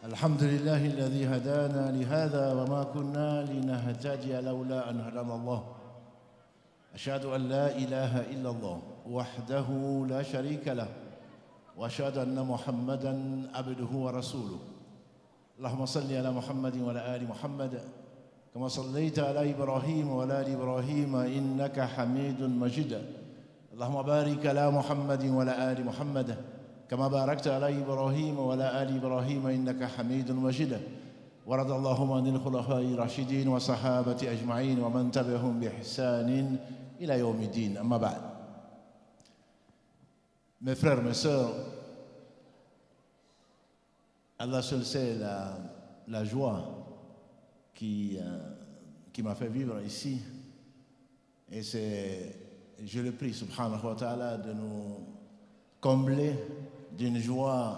الحمد لله الذي هدانا لهذا وما كنا لنهتدي لولا أن هدانا الله أشهد أن لا إله إلا الله وحده لا شريك له وأشهد أن محمدا عبده ورسوله اللهم صل على محمد وعلى آل محمد كما صليت على إبراهيم وعلى آل إبراهيم إنك حميد مجيد اللهم بارك على محمد وعلى آل محمد كما باركت على إبراهيم وعلى آل إبراهيم إنك حميد مجيد ورضى اللهم عن الخلفاء الراشدين والصحابة أجمعين ومن تبعهم بإحسان إلى يوم الدين أما بعد. Mes frères, mes sœurs, Allah seul sait la joie qui m'a fait vivre ici. Et je le prie, subhanahu wa ta'ala, de nous combler d'une joie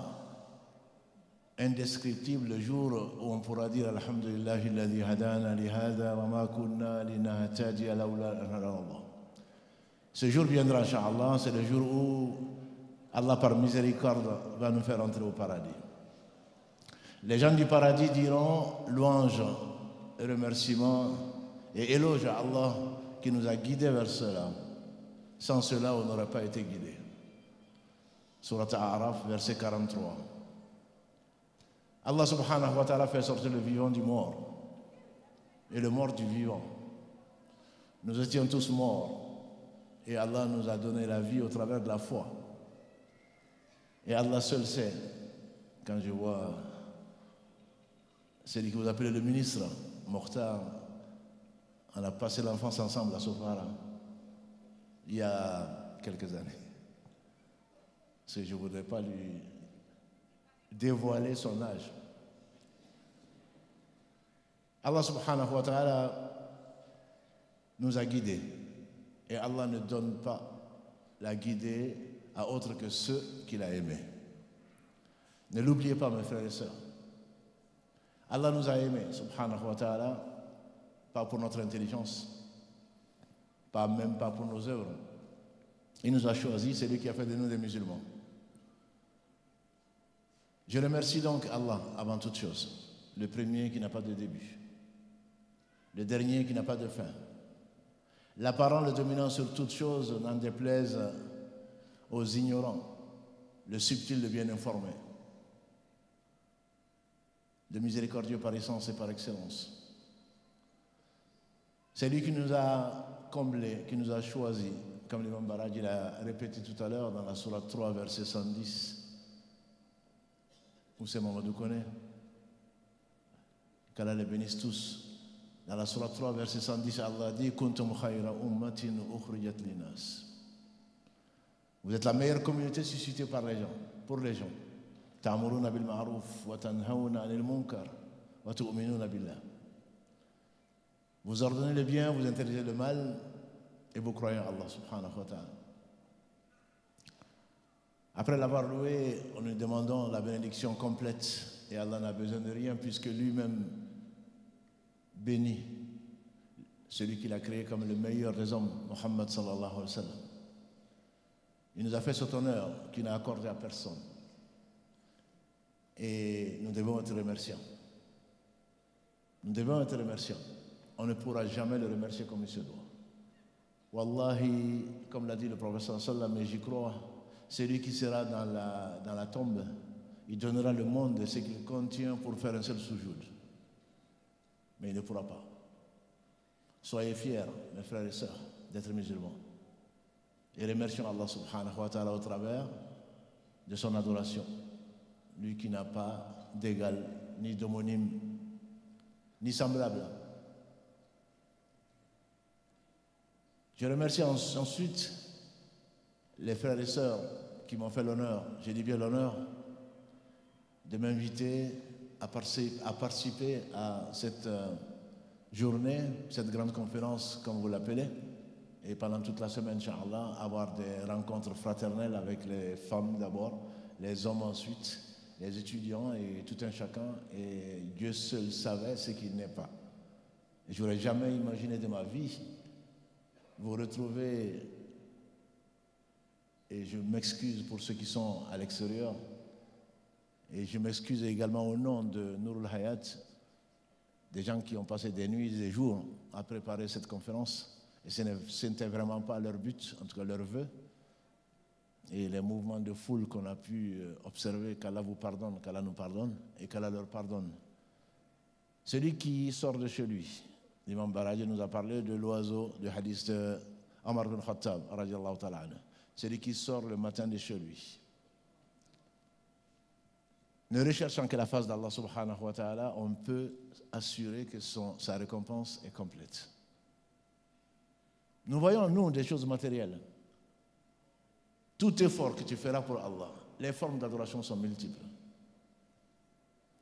indescriptible le jour où on pourra dire Alhamdulillahi alladhi hadana li hadha wa ma kunna linahtadiya lawla an hadana Allah. Ce jour viendra, Inch'Allah, c'est le jour où Allah, par miséricorde, va nous faire entrer au paradis. Les gens du paradis diront louange, remerciements et éloge à Allah qui nous a guidés vers cela. Sans cela, on n'aurait pas été guidés. Surat A'raf, verset 43. Allah subhanahu wa ta'ala fait sortir le vivant du mort et le mort du vivant. Nous étions tous morts et Allah nous a donné la vie au travers de la foi. Et Allah seul sait, quand je vois celui que vous appelez le ministre, Mokhtar, on a passé l'enfance ensemble à Sofara il y a quelques années. Parce que je ne voudrais pas lui dévoiler son âge. Allah subhanahu wa ta'ala nous a guidés. Et Allah ne donne pas la guidée à autre que ceux qu'il a aimés. Ne l'oubliez pas, mes frères et sœurs. Allah nous a aimés, subhanahu wa ta'ala, pas pour notre intelligence, même pas pour nos œuvres. Il nous a choisis, c'est lui qui a fait de nous des musulmans. Je remercie donc Allah avant toute chose, le premier qui n'a pas de début, le dernier qui n'a pas de fin, l'apparent, le dominant sur toute chose, n'en déplaise aux ignorants, le subtil, le bien informé, le miséricordieux par essence et par excellence. C'est lui qui nous a comblés, qui nous a choisis, comme l'imam Baraj l'a répété tout à l'heure dans la sourate 3, verset 110. Où c'est Mamadou connaît. Qu'Allah les bénisse tous. Dans la sourate 3, verset 110, Allah dit Kuntum khayra ummatin ukhrijat linas. Vous êtes la meilleure communauté suscitée par les gens, pour les gens. Ta'muruna bil ma'ruf wa tanhawna 'anil munkar wa tu'minuna billah. Vous ordonnez le bien, vous interdisez le mal et vous croyez en Allah subhanahu wa ta'ala. Après l'avoir loué, nous lui demandons la bénédiction complète et Allah n'a besoin de rien puisque lui-même bénit celui qu'il a créé comme le meilleur des hommes, Muhammad sallallahu alayhi wa sallam. Il nous a fait cet honneur qu'il n'a accordé à personne et nous devons être remerciants. Nous devons être remerciants. On ne pourra jamais le remercier comme il se doit. Wallahi, comme l'a dit le professeur sallam, mais j'y crois, celui qui sera dans la tombe, il donnera le monde et ce qu'il contient pour faire un seul soujoud. Mais il ne pourra pas. Soyez fiers, mes frères et sœurs, d'être musulmans. Et remercions Allah subhanahu wa ta'ala au travers de son adoration. Lui qui n'a pas d'égal, ni d'homonyme, ni semblable. Je remercie ensuite les frères et sœurs qui m'ont fait l'honneur, je dis bien l'honneur, de m'inviter à participer à cette journée, cette grande conférence, comme vous l'appelez, et pendant toute la semaine, Inch'Allah, avoir des rencontres fraternelles avec les femmes d'abord, les hommes ensuite, les étudiants et tout un chacun, et Dieu seul savait ce qu'il n'est pas. Je n'aurais jamais imaginé de ma vie vous retrouver. Et je m'excuse pour ceux qui sont à l'extérieur Et je m'excuse également au nom de Nourul Hayat, des gens qui ont passé des nuits et des jours à préparer cette conférence. Et ce n'était vraiment pas leur but, en tout cas leur vœu. Et les mouvements de foule qu'on a pu observer, qu'Allah vous pardonne, qu'Allah nous pardonne et qu'Allah leur pardonne. Celui qui sort de chez lui, l'imam Baraji nous a parlé de l'oiseau du hadith de Omar bin Khattab, radiallahu ta'ala anhu. Celui qui sort le matin de chez lui, ne recherchant que la face d'Allah subhanahu wa ta'ala, on peut assurer que sa récompense est complète. Nous voyons, nous, des choses matérielles. Tout effort que tu feras pour Allah, les formes d'adoration sont multiples.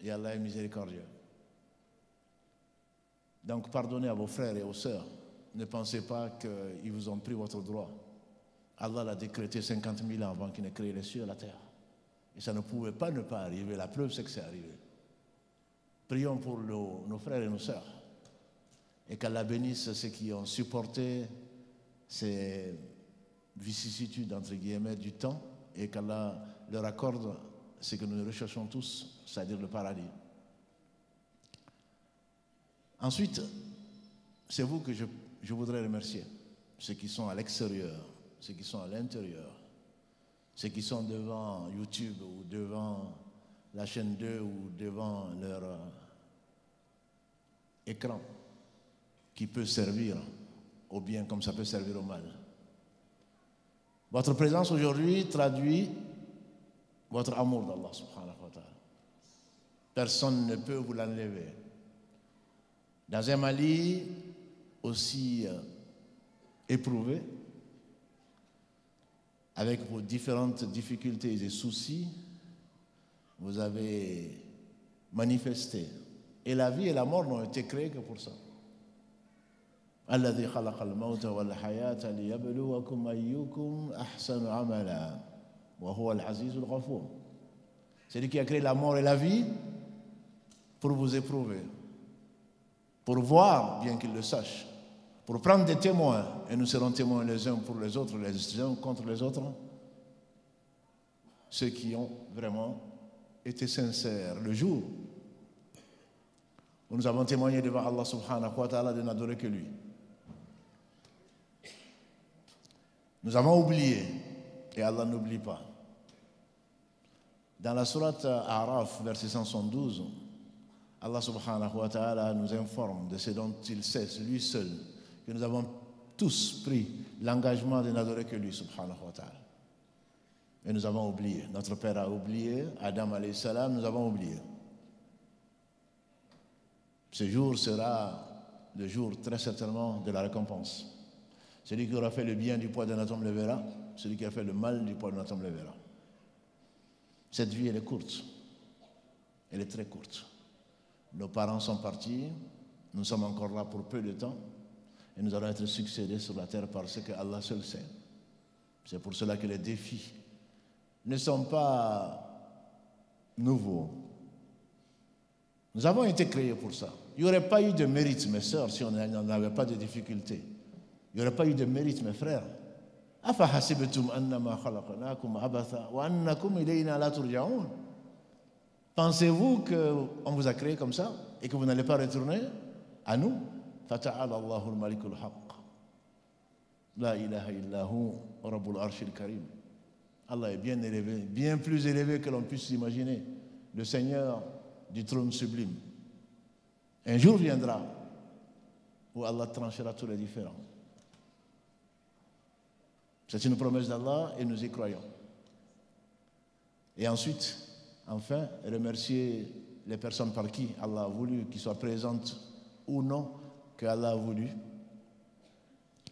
Et Allah est miséricordieux. Donc, pardonnez à vos frères et aux sœurs. Ne pensez pas qu'ils vous ont pris votre droit. Allah l'a décrété 50 000 ans avant qu'il n'ait créé les cieux et la terre. Et ça ne pouvait pas ne pas arriver. La preuve, c'est que c'est arrivé. Prions pour nos frères et nos sœurs. Et qu'Allah bénisse ceux qui ont supporté ces vicissitudes, entre guillemets, du temps. Et qu'Allah leur accorde ce que nous recherchons tous, c'est-à-dire le paradis. Ensuite, c'est vous que je voudrais remercier. Ceux qui sont à l'extérieur, ceux qui sont à l'intérieur, ceux qui sont devant YouTube ou devant la chaîne 2 ou devant leur écran, qui peut servir au bien comme ça peut servir au mal. Votre présence aujourd'hui traduit votre amour d'Allah subhanahu wa ta'ala. Personne ne peut vous l'enlever. Dans un Mali aussi éprouvé, avec vos différentes difficultés et soucis, vous avez manifesté. Et la vie et la mort n'ont été créées que pour ça. الذي خلق الموت والحياة ليبلوكم أيكم أحسن عملا وهو العزيز الغفور. C'est lui qui a créé la mort et la vie pour vous éprouver, pour voir, bien qu'il le sache, pour prendre des témoins, et nous serons témoins les uns pour les autres, les uns contre les autres, ceux qui ont vraiment été sincères. Le jour où nous avons témoigné devant Allah subhanahu wa ta'ala de n'adorer que lui. Nous avons oublié, et Allah n'oublie pas. Dans la sourate A'raf, verset 172, Allah subhanahu wa ta'ala nous informe de ce dont il sait, lui seul, que nous avons tous pris l'engagement de n'adorer que lui subhanahu wa ta'ala. Et nous avons oublié. Notre père a oublié, Adam alayhi salam, nous avons oublié. Ce jour sera le jour très certainement de la récompense. Celui qui aura fait le bien du poids d'un atome le verra, celui qui a fait le mal du poids d'un atome le verra. Cette vie, elle est courte. Elle est très courte. Nos parents sont partis, nous sommes encore là pour peu de temps, et nous allons être succédés sur la terre par ce que Allah seul sait. C'est pour cela que les défis ne sont pas nouveaux. Nous avons été créés pour ça. Il n'y aurait pas eu de mérite, mes sœurs, si on n'avait pas de difficultés. Il n'y aurait pas eu de mérite, mes frères. Pensez-vous qu'on vous a créé comme ça et que vous n'allez pas retourner à nous? Fata'ala Allahul Malikul Haqq. La ilaha illahu Rabbul Arshil Karim. Allah est bien élevé, bien plus élevé que l'on puisse s'imaginer. Le Seigneur du trône sublime. Un jour viendra où Allah tranchera tous les différends. C'est une promesse d'Allah et nous y croyons. Et ensuite, enfin, remercier les personnes par qui Allah a voulu, qu'ils soient présentes ou non, que Allah a voulu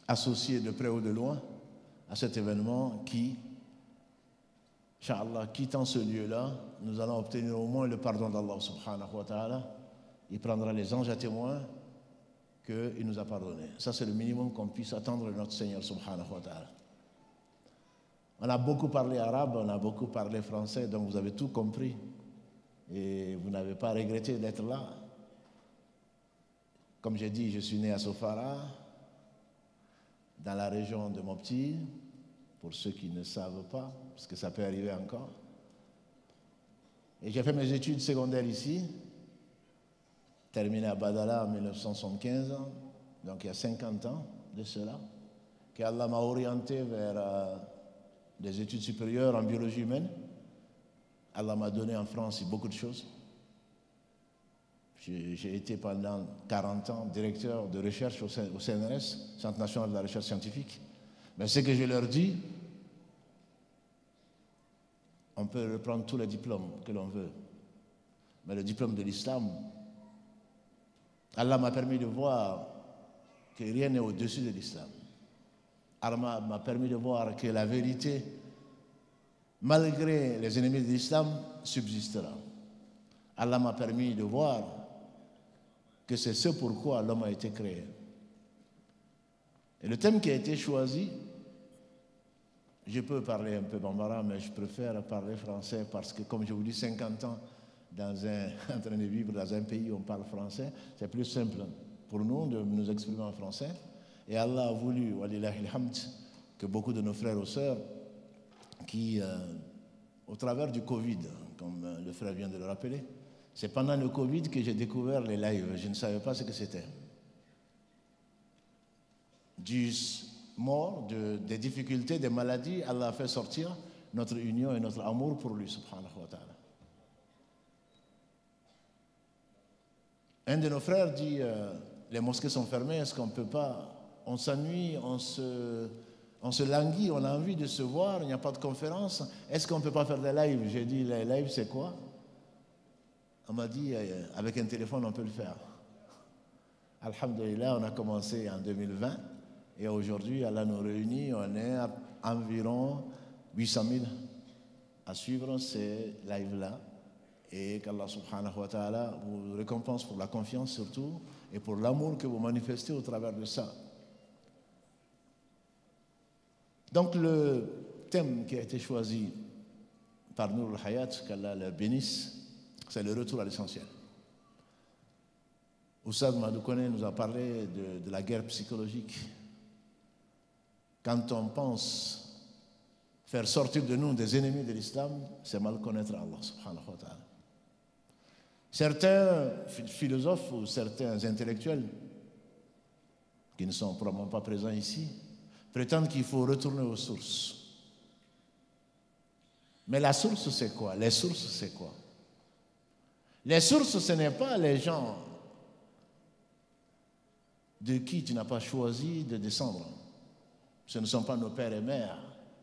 associer de près ou de loin à cet événement qui, Inch'Allah, quittant ce lieu-là, nous allons obtenir au moins le pardon d'Allah subhanahu wa ta'ala. Il prendra les anges à témoin qu'il nous a pardonné. Ça, c'est le minimum qu'on puisse attendre de notre Seigneur subhanahu wa ta'ala. On a beaucoup parlé arabe, on a beaucoup parlé français, donc vous avez tout compris. Et vous n'avez pas regretté d'être là. Comme j'ai dit, je suis né à Sofara, dans la région de Mopti, pour ceux qui ne savent pas, parce que ça peut arriver encore. Et j'ai fait mes études secondaires ici, terminé à Badala en 1975, donc il y a 50 ans de cela, qu'Allah m'a orienté vers des études supérieures en biologie humaine. Allah m'a donné en France beaucoup de choses. J'ai été pendant 40 ans directeur de recherche au CNRS, Centre national de la recherche scientifique. Mais ce que je leur dis, on peut reprendre tous les diplômes que l'on veut. Mais le diplôme de l'islam, Allah m'a permis de voir que rien n'est au-dessus de l'islam. Allah m'a permis de voir que la vérité, malgré les ennemis de l'islam, subsistera. Allah m'a permis de voir que c'est ce pourquoi l'homme a été créé. Et le thème qui a été choisi, je peux parler un peu bambara, mais je préfère parler français parce que, comme je vous dis, 50 ans en train de vivre dans un pays où on parle français, c'est plus simple pour nous de nous exprimer en français. Et Allah a voulu, walillahi alhamd, que beaucoup de nos frères et sœurs qui, au travers du Covid, comme le frère vient de le rappeler, c'est pendant le Covid que j'ai découvert les lives. Je ne savais pas ce que c'était. Du mort, des difficultés, des maladies, Allah a fait sortir notre union et notre amour pour lui, subhanahu wa ta'ala. Un de nos frères dit, les mosquées sont fermées, est-ce qu'on ne peut pas, on s'ennuie, on se languit, on a envie de se voir, il n'y a pas de conférence, est-ce qu'on ne peut pas faire des lives? J'ai dit, les lives c'est quoi? On m'a dit, avec un téléphone on peut le faire. Alhamdulillah, on a commencé en 2020 et aujourd'hui, Allah nous réunit, on est à environ 800 000 à suivre ces lives-là. Et qu'Allah subhanahu wa ta'ala vous récompense pour la confiance surtout et pour l'amour que vous manifestez au travers de ça. Donc le thème qui a été choisi par Nour al-Hayat, qu'Allah le bénisse, c'est le retour à l'essentiel. Oussad Madoukone nous a parlé de la guerre psychologique. Quand on pense faire sortir de nous des ennemis de l'islam, c'est mal connaître Allah subhanahu wa ta'ala. Certains philosophes ou certains intellectuels qui ne sont probablement pas présents ici prétendent qu'il faut retourner aux sources. Mais la source c'est quoi? Les sources c'est quoi? Les sources ce n'est pas les gens de qui tu n'as pas choisi de descendre. Ce ne sont pas nos pères et mères,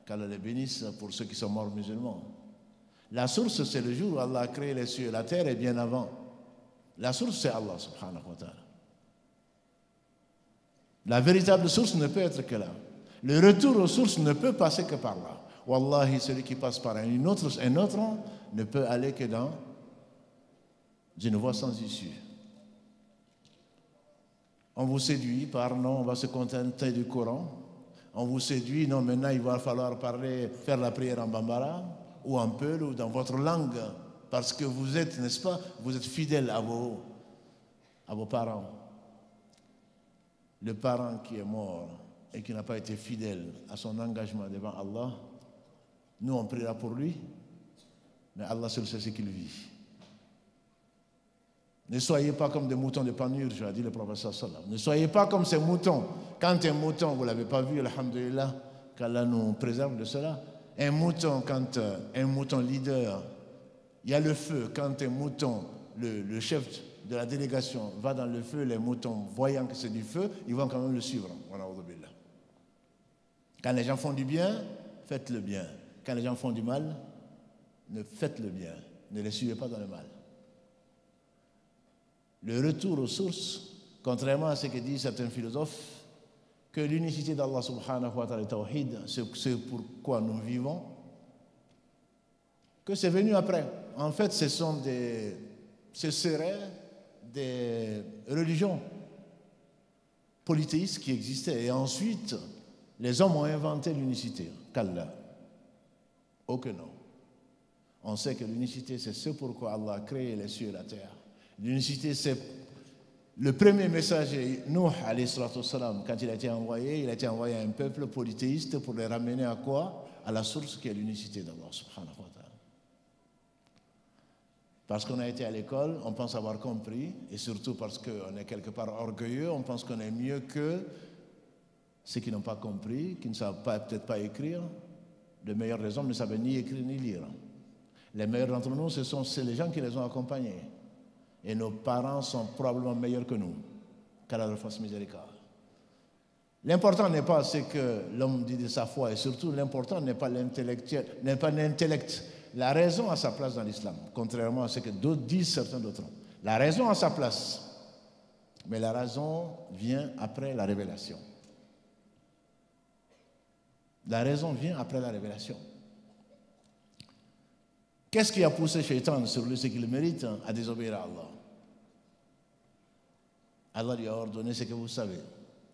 qu'Allah les bénisse pour ceux qui sont morts musulmans. La source, c'est le jour où Allah a créé les cieux et la terre et bien avant. La source, c'est Allah, subhanahu wa ta'ala. La véritable source ne peut être que là. Le retour aux sources ne peut passer que par là. Wallahi, celui qui passe par un autre ne peut aller que dans une voie sans issue. On vous séduit par non, on va se contenter du Coran. On vous séduit, non, maintenant il va falloir faire la prière en bambara ou en peul ou dans votre langue, parce que vous êtes, n'est-ce pas, vous êtes fidèle à vos parents. Le parent qui est mort et qui n'a pas été fidèle à son engagement devant Allah, nous on priera pour lui, mais Allah seul sait ce qu'il vit. Ne soyez pas comme des moutons de panurge, a dit le prophète sallallahu. Ne soyez pas comme ces moutons. Quand un mouton, vous ne l'avez pas vu, alhamdulillah, qu'Allah nous préserve de cela. Un mouton, quand un mouton leader, il y a le feu. Quand un mouton, le chef de la délégation va dans le feu, les moutons, voyant que c'est du feu, ils vont quand même le suivre. Quand les gens font du bien, faites le bien. Quand les gens font du mal, faites le bien. Ne les suivez pas dans le mal. Le retour aux sources, contrairement à ce que disent certains philosophes, que l'unicité d'Allah subhanahu wa ta'ala, tawhid, c'est pourquoi nous vivons, que c'est venu après. En fait, ce seraient des religions polythéistes qui existaient. Et ensuite, les hommes ont inventé l'unicité. Qu'Allah. Oh que non. On sait que l'unicité, c'est ce pourquoi Allah a créé les cieux et la terre. L'unicité, c'est le premier messager, Nuh, alayhi salatu wassalam, quand il a été envoyé à un peuple polythéiste pour les ramener à quoi? À la source qui est l'unicité d'Allah, subhanahu wa ta'ala. Parce qu'on a été à l'école, on pense avoir compris, et surtout parce qu'on est quelque part orgueilleux, on pense qu'on est mieux que ceux qui n'ont pas compris, qui ne savent peut-être pas écrire. Les meilleurs des hommes ne savent ni écrire ni lire. Les meilleurs d'entre nous, c'est les gens qui les ont accompagnés. Et nos parents sont probablement meilleurs que nous, qu'Allah leur fasse miséricorde. L'important n'est pas ce que l'homme dit de sa foi, et surtout l'important n'est pas l'intellectuel, n'est pas l'intellect. La raison a sa place dans l'islam, contrairement à ce que d'autres disent, certains d'autres. La raison a sa place, mais la raison vient après la révélation. La raison vient après la révélation. Qu'est-ce qui a poussé Shaitan sur lui, ce qu'il mérite, à désobéir à Allah? Allah lui a ordonné ce que vous savez,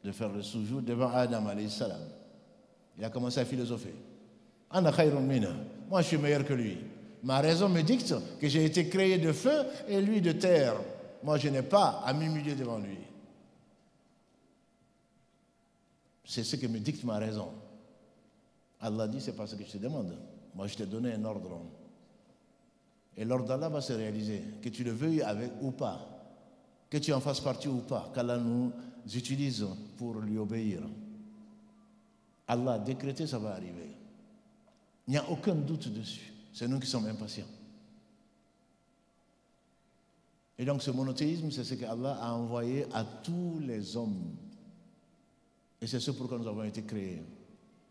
de faire le soujoud devant Adam alayhi salam. Il a commencé à philosopher. Ana khayrun minna. Moi je suis meilleur que lui. Ma raison me dicte que j'ai été créé de feu et lui de terre. Moi je n'ai pas à m'humilier devant lui. C'est ce que me dicte ma raison. Allah dit, c'est pas ce que je te demande. Moi je t'ai donné un ordre. Et l'ordre d'Allah va se réaliser, que tu le veuilles avec ou pas, que tu en fasses partie ou pas, qu'Allah nous utilise pour lui obéir. Allah a décrété, ça va arriver. Il n'y a aucun doute dessus. C'est nous qui sommes impatients. Et donc ce monothéisme, c'est ce qu'Allah a envoyé à tous les hommes. Et c'est ce pourquoi nous avons été créés.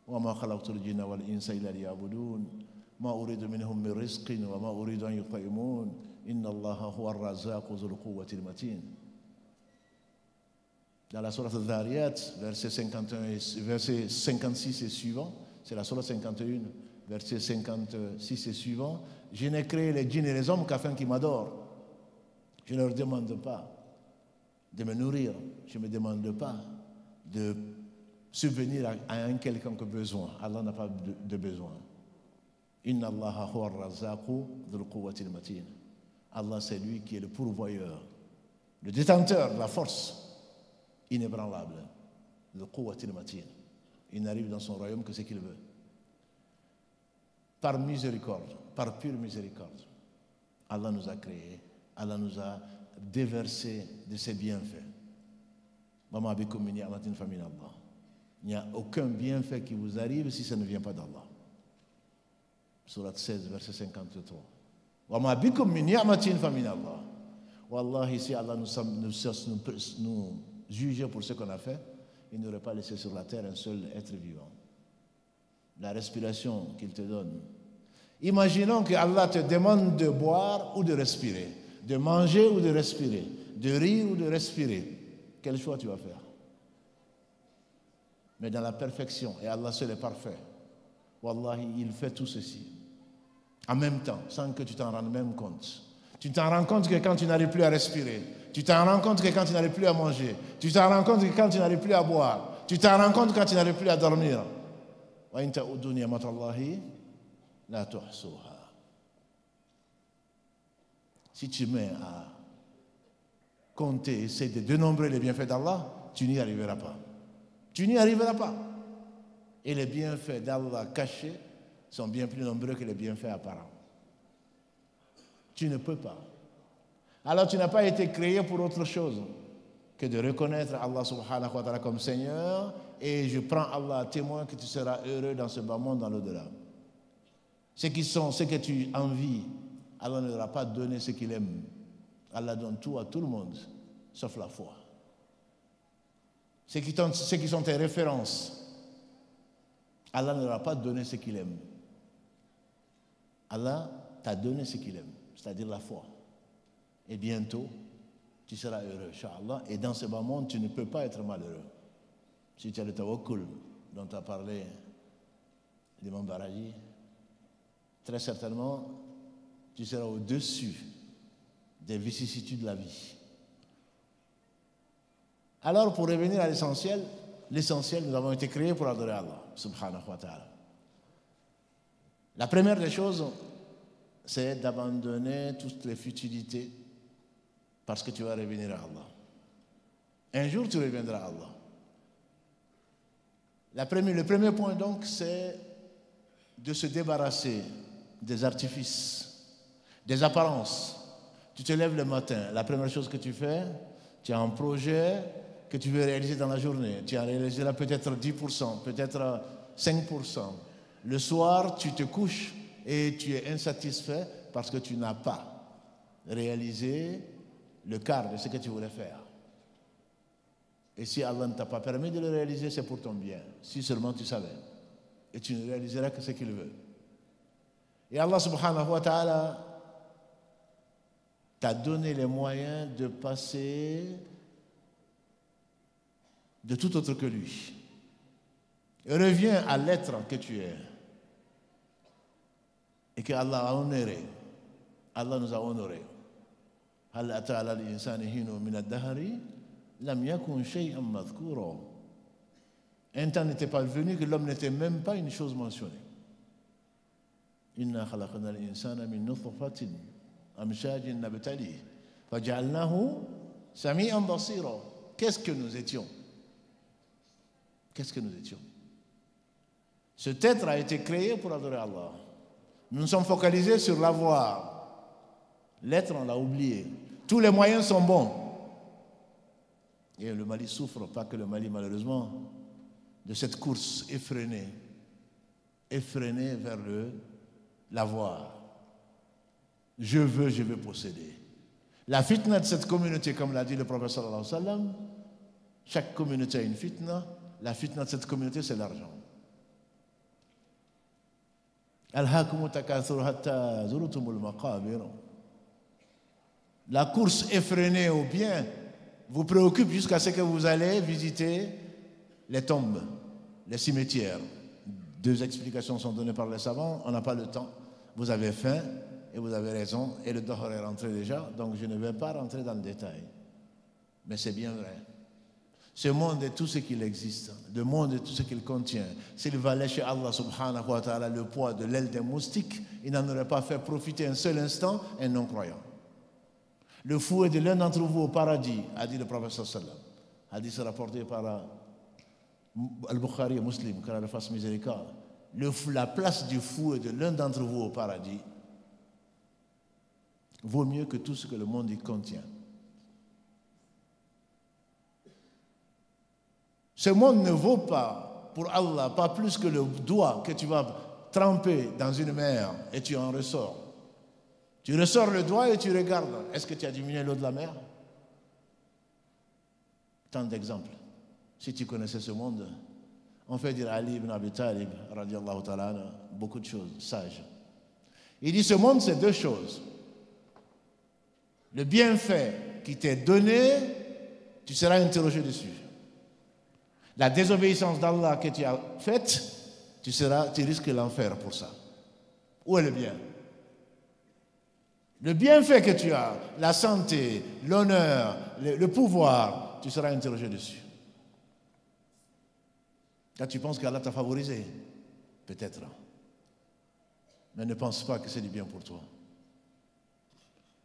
وَمَا خَلَقْتُ الْجِنَّ وَالْإِنسَ إِلَّا لِيَعْبُدُونَ ما أريد منهم من رزق وما أريد أن يطعمون إن الله هو الرزاق ذو القوة المتين. Dans la sourate Al-Dhariyat, verset 56 et suivant, c'est la sourate 51, verset 56 et suivant, je n'ai créé les djinns et les hommes qu'afin qu'ils m'adorent. Je ne leur demande pas de me nourrir, je ne me demande pas de subvenir à un quelconque besoin. Allah n'a pas de besoin. Inna Allah huwa ar-razzaqu dhul quwwati al-matin. Allah, c'est lui qui est le pourvoyeur, le détenteur de la force inébranlable, le quwwati al-matin. Il n'arrive dans son royaume que ce qu'il veut. Par miséricorde, par pure miséricorde, Allah nous a créés, Allah nous a déversé de ses bienfaits. Mama bikum min ni'matin fa min Allah. Il n'y a aucun bienfait qui vous arrive si ça ne vient pas d'Allah. Surat 16, verset 53. وَمَا بِكُم مِّن نِعْمَةٍ فَمِنَ اللَّهِ. Wallahi, si Allah nous jugeait pour ce qu'on a fait, il n'aurait pas laissé sur la terre un seul être vivant. La respiration qu'il te donne. Imaginons que Allah te demande de boire ou de respirer, de manger ou de respirer, de rire ou de respirer. Quel choix tu vas faire? Mais dans la perfection, et Allah seul est parfait. Wallahi, il fait tout ceci en même temps, sans que tu t'en rendes même compte. Tu t'en rends compte que quand tu n'arrives plus à respirer, tu t'en rends compte que quand tu n'arrives plus à manger, tu t'en rends compte que quand tu n'arrives plus à boire, tu t'en rends compte quand tu n'arrives plus à dormir. Si tu mets à compter, essayer de dénombrer les bienfaits d'Allah, tu n'y arriveras pas. Tu n'y arriveras pas. Et les bienfaits d'Allah cachés sont bien plus nombreux que les bienfaits apparents. Tu ne peux pas. Alors tu n'as pas été créé pour autre chose que de reconnaître Allah subhanahu wa ta'ala comme Seigneur, et je prends Allah à témoin que tu seras heureux dans ce bas monde, dans l'au-delà. Ce que tu envies, Allah ne leur a pas donné ce qu'il aime. Allah donne tout à tout le monde, sauf la foi. Ceux qui sont tes références, Allah ne leur a pas donné ce qu'il aime. Allah t'a donné ce qu'il aime, c'est-à-dire la foi. Et bientôt, tu seras heureux, Inch'Allah. Et dans ce bas monde, tu ne peux pas être malheureux. Si tu as le tawakkul dont tu as parlé l'imam Baraji, très certainement, tu seras au-dessus des vicissitudes de la vie. Alors, pour revenir à l'essentiel, nous avons été créés pour adorer Allah, subhanahu wa ta'ala. La première des choses, c'est d'abandonner toutes les futilités parce que tu vas revenir à Allah. Un jour, tu reviendras à Allah. Le premier point, donc, c'est de se débarrasser des artifices, des apparences, Tu te lèves le matin, la première chose que tu fais, tu as un projet que tu veux réaliser dans la journée. Tu en réaliseras peut-être 10%, peut-être 5%. Le soir, tu te couches et tu es insatisfait parce que tu n'as pas réalisé le quart de ce que tu voulais faire. Et si Allah ne t'a pas permis de le réaliser, c'est pour ton bien. Si seulement tu savais. Et tu ne réaliseras que ce qu'il veut. Et Allah subhanahu wa ta'ala t'a donné les moyens de passer de tout autre que lui. Et reviens à l'être que tu es. Et que Allah a honoré. Allah nous a honorés. هل أتى على الإنسان حين من الدهر لم يكن شيئا مذكورا. Un temps n'était pas venu que l'homme n'était même pas une chose mentionnée. إنا خلقنا الإنسان من نطفة أمشاج نبتليه فجعلناه سميعا بصيرا. Qu'est-ce que nous étions? Qu'est-ce que nous étions? Cet être a été créé pour adorer Allah. Nous nous sommes focalisés sur l'avoir. L'être, on l'a oublié. Tous les moyens sont bons. Et le Mali souffre, pas que le Mali malheureusement, de cette course effrénée vers l'avoir. Je veux posséder. La fitna de cette communauté, comme l'a dit le prophète sallallahu alayhi wa sallam, chaque communauté a une fitna. La fitna de cette communauté, c'est l'argent. Alhaakumu takathur hatta zurtumul maqabir. La course effrénée au bien vous préoccupe jusqu'à ce que vous allez visiter les tombes, les cimetières. 2 explications sont données par les savants. On n'a pas le temps. Vous avez faim et vous avez raison. Et le Dohor est rentré déjà. Donc je ne vais pas rentrer dans le détail. Mais c'est bien vrai. Ce monde est tout ce qu'il existe. Le monde est tout ce qu'il contient. S'il valait chez Allah subhanahu wa ta'ala le poids de l'aile d'un moustique, il n'en aurait pas fait profiter un seul instant un non-croyant. Le fouet de l'un d'entre vous au paradis, a dit le prophète sallallahu alayhi wa sallam. Hadith rapporté par Al-Bukhari et Muslim, qu'Allah le fasse miséricorde. La place du fouet de l'un d'entre vous au paradis vaut mieux que tout ce que le monde y contient. Ce monde ne vaut pas, pour Allah, pas plus que le doigt que tu vas tremper dans une mer et tu en ressors. Tu ressors le doigt et tu regardes. Est-ce que tu as diminué l'eau de la mer? Tant d'exemples. Si tu connaissais ce monde, on fait dire à Ali ibn Abi Talib, radiallahu ta'ala, beaucoup de choses, sages. Il dit, ce monde, c'est 2 choses. Le bienfait qui t'est donné, tu seras interrogé dessus. La désobéissance d'Allah que tu as faite, tu risques l'enfer pour ça. Où est le bien? Le bienfait que tu as, la santé, l'honneur, le pouvoir, tu seras interrogé dessus. Quand tu penses qu'Allah t'a favorisé, peut-être. Mais ne pense pas que c'est du bien pour toi.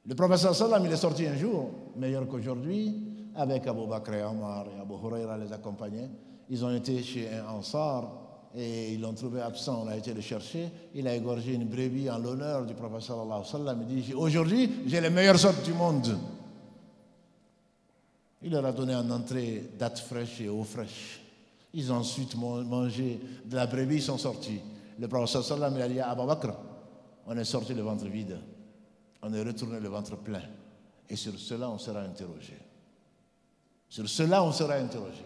Le prophète sallam, il est sorti un jour, meilleur qu'aujourd'hui, avec Abu Bakr et Omar et Abu Huraira les accompagnaient. Ils ont été chez un Ansar et ils l'ont trouvé absent. On a été le chercher. Il a égorgé une brebis en l'honneur du prophète sallallahu alayhi wa sallam. Il dit, aujourd'hui, j'ai les meilleures sortes du monde. Il leur a donné en entrée dattes fraîches et eau fraîche. Ils ont ensuite mangé de la brebis, ils sont sortis. Le prophète sallallahu alayhi wa sallam, il a dit à Abu Bakr, on est sorti le ventre vide. On est retourné le ventre plein. Et sur cela, on sera interrogé. Sur cela, on sera interrogé.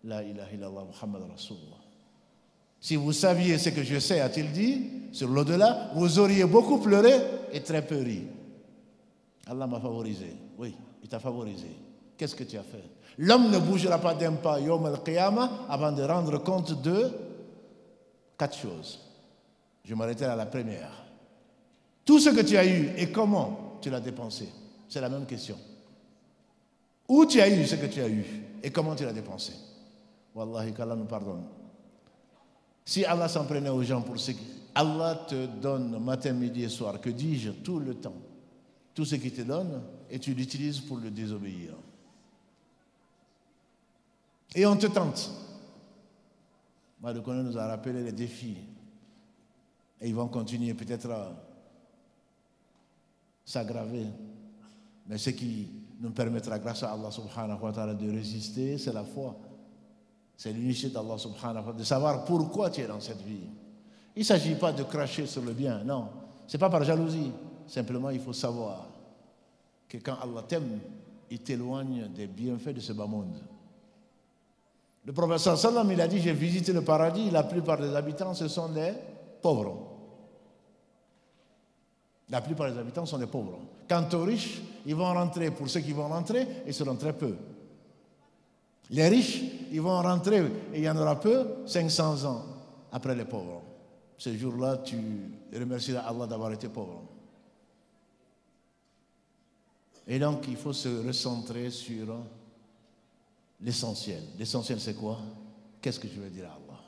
La ilaha illallah Muhammad Rasulullah. Si vous saviez ce que je sais, a-t-il dit, sur l'au-delà, vous auriez beaucoup pleuré et très peu ri. Allah m'a favorisé. Oui, il t'a favorisé. Qu'est-ce que tu as fait? L'homme ne bougera pas d'un pas, Yawm al-Qiyamah, avant de rendre compte de 4 choses. Je m'arrêterai à la première. Tout ce que tu as eu et comment tu l'as dépensé? C'est la même question. Où tu as eu ce que tu as eu et comment tu l'as dépensé? Wallahi, qu'Allah nous pardonne. Si Allah s'en prenait aux gens pour ce qui... Allah te donne matin, midi et soir, que dis-je, tout le temps. Tout ce qu'il te donne et tu l'utilises pour le désobéir. Et on te tente. Maloukouna nous a rappelé les défis. Et ils vont continuer peut-être à s'aggraver Mais ce qui nous permettra, grâce à Allah subhanahu wa ta'ala, de résister, c'est la foi. C'est l'unité d'Allah subhanahu wa ta'ala, de savoir pourquoi tu es dans cette vie. Il ne s'agit pas de cracher sur le bien, non. Ce n'est pas par jalousie. Simplement, il faut savoir que quand Allah t'aime, il t'éloigne des bienfaits de ce bas monde. Le prophète sallallahu alayhi wa sallam, il a dit, j'ai visité le paradis, la plupart des habitants, ce sont des pauvres. La plupart des habitants sont des pauvres. Quant aux riches, ils vont rentrer, pour ceux qui vont rentrer, ils seront très peu. Les riches, ils vont rentrer, et il y en aura peu, 500 ans après les pauvres. Ce jour-là, tu remercieras Allah d'avoir été pauvre. Et donc, il faut se recentrer sur l'essentiel. L'essentiel, c'est quoi? Qu'est-ce que je veux dire à Allah?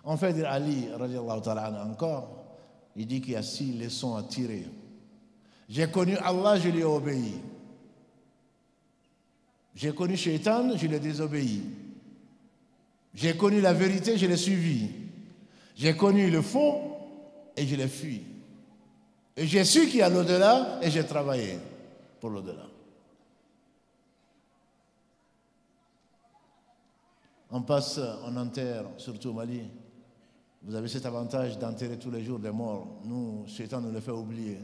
En fait, Ali, radiallahu ta'ala, encore, il dit qu'il y a 6 leçons à tirer. J'ai connu Allah, je lui ai obéi. J'ai connu Shaitan, je l'ai désobéi. J'ai connu la vérité, je l'ai suivi. J'ai connu le faux et je l'ai fui. Et j'ai su qu'il y a l'au-delà et j'ai travaillé pour l'au-delà. On passe, on enterre, surtout au Mali. Vous avez cet avantage d'enterrer tous les jours des morts. Nous, Shaitan nous le fait oublier.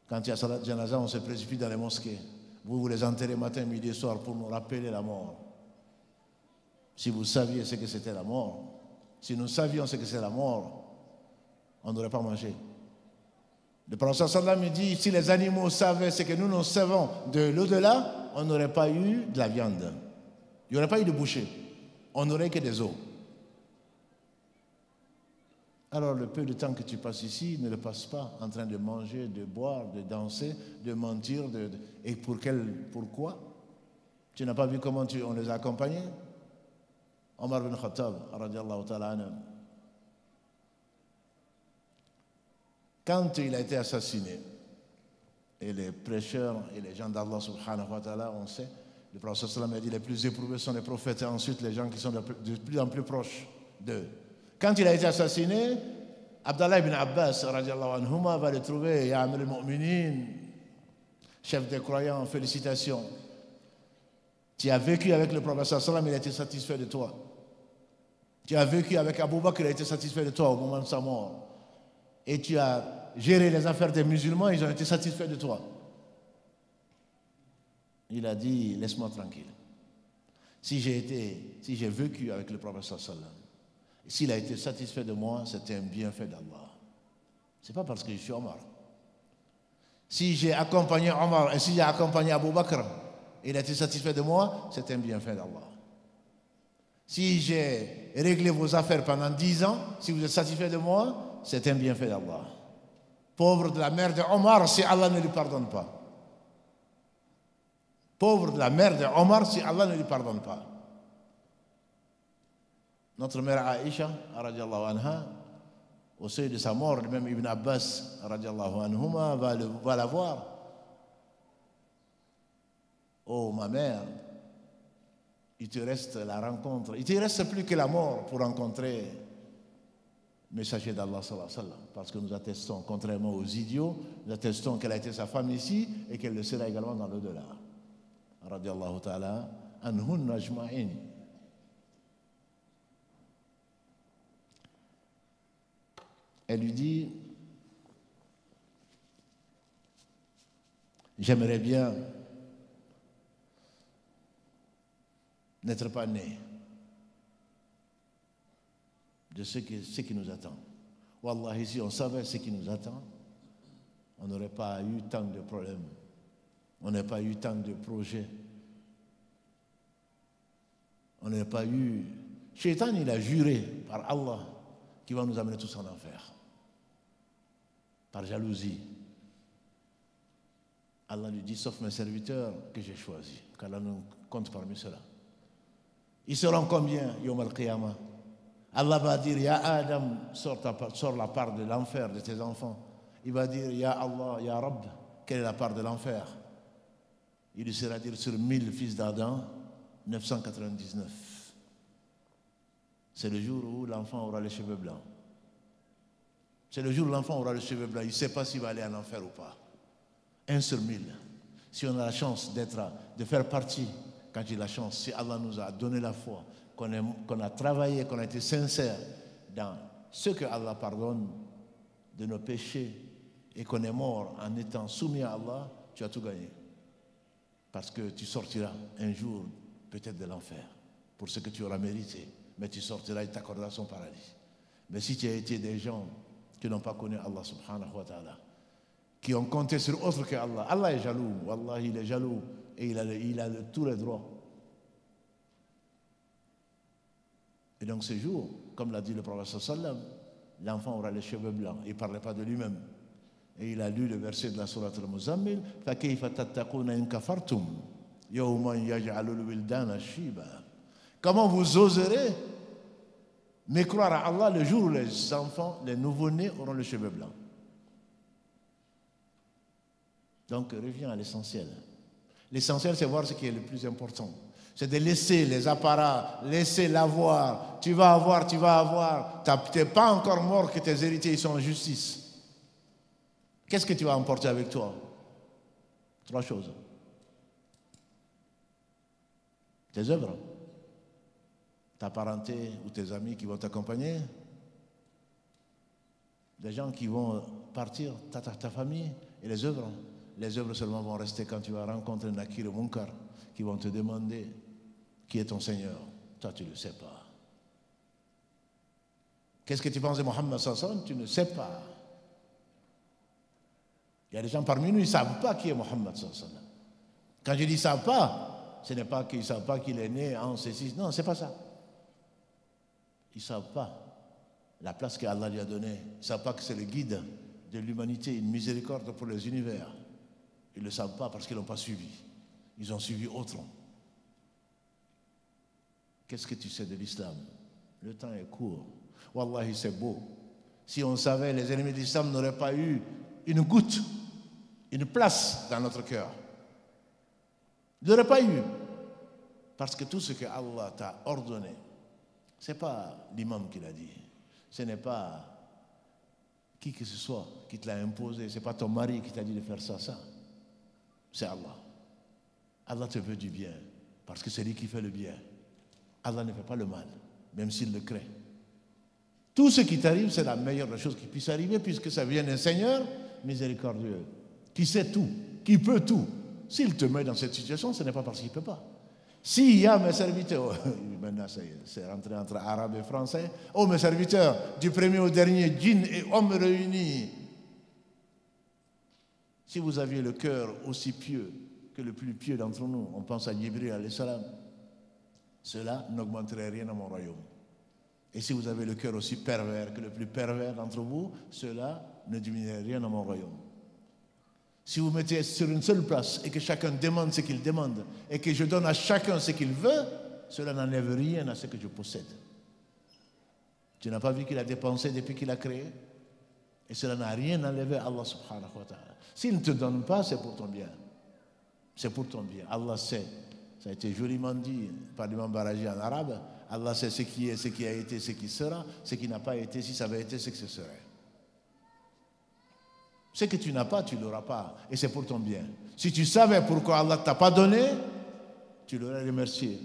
Quand il y a Salat Janaza, on se précipite dans les mosquées. Vous les enterrez matin, midi et soir pour nous rappeler la mort. Si vous saviez ce que c'était la mort, si nous savions ce que c'est la mort, on n'aurait pas mangé. Le prophète sallam dit, si les animaux savaient ce que nous savons de l'au-delà, on n'aurait pas eu de la viande. Il n'y aurait pas eu de boucher. On n'aurait que des os. Alors le peu de temps que tu passes ici, ne le passe pas en train de manger, de boire, de danser, de mentir. Et pourquoi? Tu n'as pas vu comment on les a accompagnés? Omar bin Khattab, radiallahu ta'ala anhu. Quand il a été assassiné, et les prêcheurs et les gens d'Allah subhanahu wa ta'ala, on sait, le prophète sallam a dit les plus éprouvés sont les prophètes et ensuite les gens qui sont de plus en plus proches d'eux. Quand il a été assassiné, Abdallah ibn Abbas radiallahu anhuma va le trouver, Ya Amir al-Mu'minin, chef des croyants, félicitations. Tu as vécu avec le prophète sallam, il a été satisfait de toi. Tu as vécu avec Abu Bakr, il a été satisfait de toi au moment de sa mort. Et tu as géré les affaires des musulmans, ils ont été satisfaits de toi. Il a dit, laisse-moi tranquille. Si j'ai vécu avec le prophète sallam, s'il a été satisfait de moi, c'était un bienfait d'Allah. Ce n'est pas parce que je suis Omar. Si j'ai accompagné Omar et si j'ai accompagné Abu Bakr, il a été satisfait de moi, c'est un bienfait d'Allah. Si j'ai réglé vos affaires pendant 10 ans, si vous êtes satisfait de moi, c'est un bienfait d'Allah. Pauvre de la mère de Omar, si Allah ne lui pardonne pas. Pauvre de la mère de Omar, si Allah ne lui pardonne pas. Notre mère Aïcha, radiallahu anha, au seuil de sa mort, même Ibn Abbas, radiallahu anhuma, va la voir. Oh, ma mère, il te reste la rencontre. Il ne te reste plus que la mort pour rencontrer le messager d'Allah sallallahu alayhi wa sallam. Parce que nous attestons, contrairement aux idiots, nous attestons qu'elle a été sa femme ici et qu'elle le sera également dans l'au-delà. Radiallahu ta'ala anhun ajma'in. Elle lui dit, j'aimerais bien n'être pas né de ce qui nous attend. Wallahi, si on savait ce qui nous attend, on n'aurait pas eu tant de problèmes, on n'aurait pas eu tant de projets, on n'aurait pas eu... Shaitan, il a juré par Allah qu'il va nous amener tous en enfer. Par jalousie. Allah lui dit, sauf mes serviteurs que j'ai choisis, qu'Allah nous compte parmi ceux-là. Ils seront combien, Yom al-Qiyamah? Allah va dire, Ya Adam, sors la part de l'enfer de tes enfants. Il va dire, Ya Allah, Ya Rabb, quelle est la part de l'enfer? Il lui sera dire, sur 1000 fils d'Adam, 999. C'est le jour où l'enfant aura les cheveux blancs. C'est le jour où l'enfant aura les cheveux blancs. Il ne sait pas s'il va aller en enfer ou pas. 1 sur 1000. Si on a la chance de faire partie, quand j'ai la chance, si Allah nous a donné la foi, qu'on a travaillé, qu'on a été sincère dans ce que Allah pardonne de nos péchés et qu'on est mort en étant soumis à Allah, tu as tout gagné. Parce que tu sortiras un jour peut-être de l'enfer pour ce que tu auras mérité, mais tu sortiras et t'accorderas son paradis. Mais si tu as été des gens qui n'ont pas connu Allah subhanahu wa ta'ala, qui ont compté sur autre que Allah, Allah est jaloux, Wallah il est jaloux et il a tous les droits. Et donc ce jour, comme l'a dit le prophète sallam, l'enfant aura les cheveux blancs, il ne parlait pas de lui-même. Et il a lu le verset de la sourate al-Muzammil, فَكَيْفَ تَتَّقُونَ إِن كَفَرْتُمْ يَوْمًا يَجْعَلُ الْوِلْدَانَ شِيبًا. Comment vous oserez mécroire à Allah le jour où les enfants, les nouveau-nés auront les cheveux blancs? Donc reviens à l'essentiel. L'essentiel, c'est voir ce qui est le plus important. C'est de laisser les apparats, laisser l'avoir. Tu vas avoir. Tu n'es pas encore mort que tes héritiers ils sont en justice. Qu'est-ce que tu vas emporter avec toi? 3 choses. Tes œuvres, ta parenté ou tes amis qui vont t'accompagner, des gens qui vont partir, ta famille et les œuvres. Les œuvres seulement vont rester quand tu vas rencontrer Nakir et Munkar qui vont te demander qui est ton Seigneur. Toi, tu ne le sais pas. Qu'est-ce que tu penses de Mohammed Sasson? Tu ne sais pas. Il y a des gens parmi nous, ils ne savent pas qui est Mohammed Sasson. Quand je dis ils ne savent pas, ce n'est pas qu'ils ne savent pas qu'il est né en ceci. Non, ce n'est pas ça. Ils ne savent pas la place qu'Allah lui a donnée. Ils ne savent pas que c'est le guide de l'humanité, une miséricorde pour les univers. Ils ne le savent pas parce qu'ils n'ont pas suivi. Ils ont suivi autrement. Qu'est-ce que tu sais de l'islam? Le temps est court. Wallahi, c'est beau. Si on savait, les ennemis de l'islam n'auraient pas eu une goutte, une place dans notre cœur. Ils n'auraient pas eu. Parce que tout ce que Allah t'a ordonné, ce n'est pas l'imam qui l'a dit. Ce n'est pas qui que ce soit qui te l'a imposé. Ce n'est pas ton mari qui t'a dit de faire ça. C'est Allah. Allah te veut du bien, parce que c'est lui qui fait le bien. Allah ne fait pas le mal, même s'il le crée. Tout ce qui t'arrive, c'est la meilleure des choses qui puisse arriver, puisque ça vient d'un Seigneur miséricordieux, qui sait tout, qui peut tout. S'il te met dans cette situation, ce n'est pas parce qu'il ne peut pas. S'il y a mes serviteurs, maintenant c'est rentré entre Arabes et Français, oh mes serviteurs, du premier au dernier, djinns et hommes réunis, si vous aviez le cœur aussi pieux que le plus pieux d'entre nous, on pense à Jibril alayhi salam, cela n'augmenterait rien à mon royaume. Et si vous avez le cœur aussi pervers que le plus pervers d'entre vous, cela ne diminuerait rien à mon royaume. Si vous mettez sur une seule place et que chacun demande ce qu'il demande et que je donne à chacun ce qu'il veut, cela n'enlève rien à ce que je possède. Tu n'as pas vu qu'il a dépensé depuis qu'il a créé? Et cela n'a rien enlevé à Allah subhanahu wa ta'ala. S'il ne te donne pas, c'est pour ton bien. C'est pour ton bien. Allah sait. Ça a été joliment dit par l'imam Baraji en arabe. Allah sait ce qui est, ce qui a été, ce qui sera, ce qui n'a pas été, si ça avait été, ce que ce serait. Ce que tu n'as pas, tu ne l'auras pas. Et c'est pour ton bien. Si tu savais pourquoi Allah ne t'a pas donné, tu l'aurais remercié.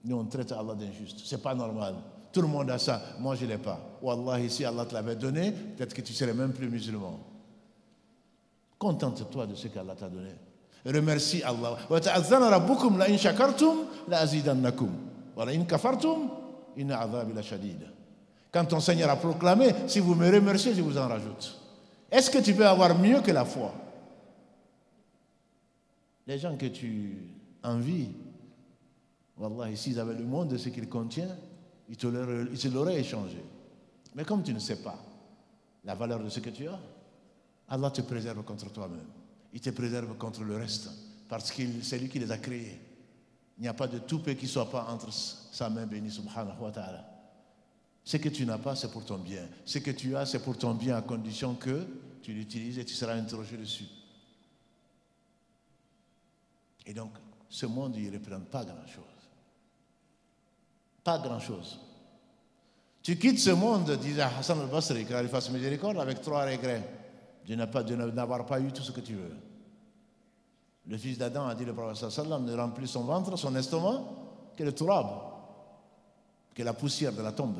Nous, on traite Allah d'injuste. Ce n'est pas normal. Tout le monde a ça. Moi, je ne l'ai pas. Wallahi, si Allah te l'avait donné, peut-être que tu ne serais même plus musulman. Contente-toi de ce qu'Allah t'a donné. Remercie Allah. Quand ton Seigneur a proclamé, si vous me remerciez, je vous en rajoute. Est-ce que tu peux avoir mieux que la foi? Les gens que tu envies, wallahi, s'ils avaient le monde de ce qu'il contient, ils te l'auraient échangé. Mais comme tu ne sais pas la valeur de ce que tu as, Allah te préserve contre toi-même. Il te préserve contre le reste. Parce que c'est lui qui les a créés. Il n'y a pas de toupet qui ne soit pas entre sa main bénie, subhanahu wa ta'ala. Ce que tu n'as pas, c'est pour ton bien. Ce que tu as, c'est pour ton bien, à condition que tu l'utilises et tu seras interrogé dessus. Et donc, ce monde, il ne représente pas grand-chose. Pas grand-chose. Tu quittes ce monde, disait Hassan al-Basri, car il fasse miséricorde, avec 3 regrets. De n'avoir pas eu tout ce que tu veux. Le fils d'Adam, a dit le prophète sallam, ne remplit son ventre, son estomac, que le turab, que la poussière de la tombe.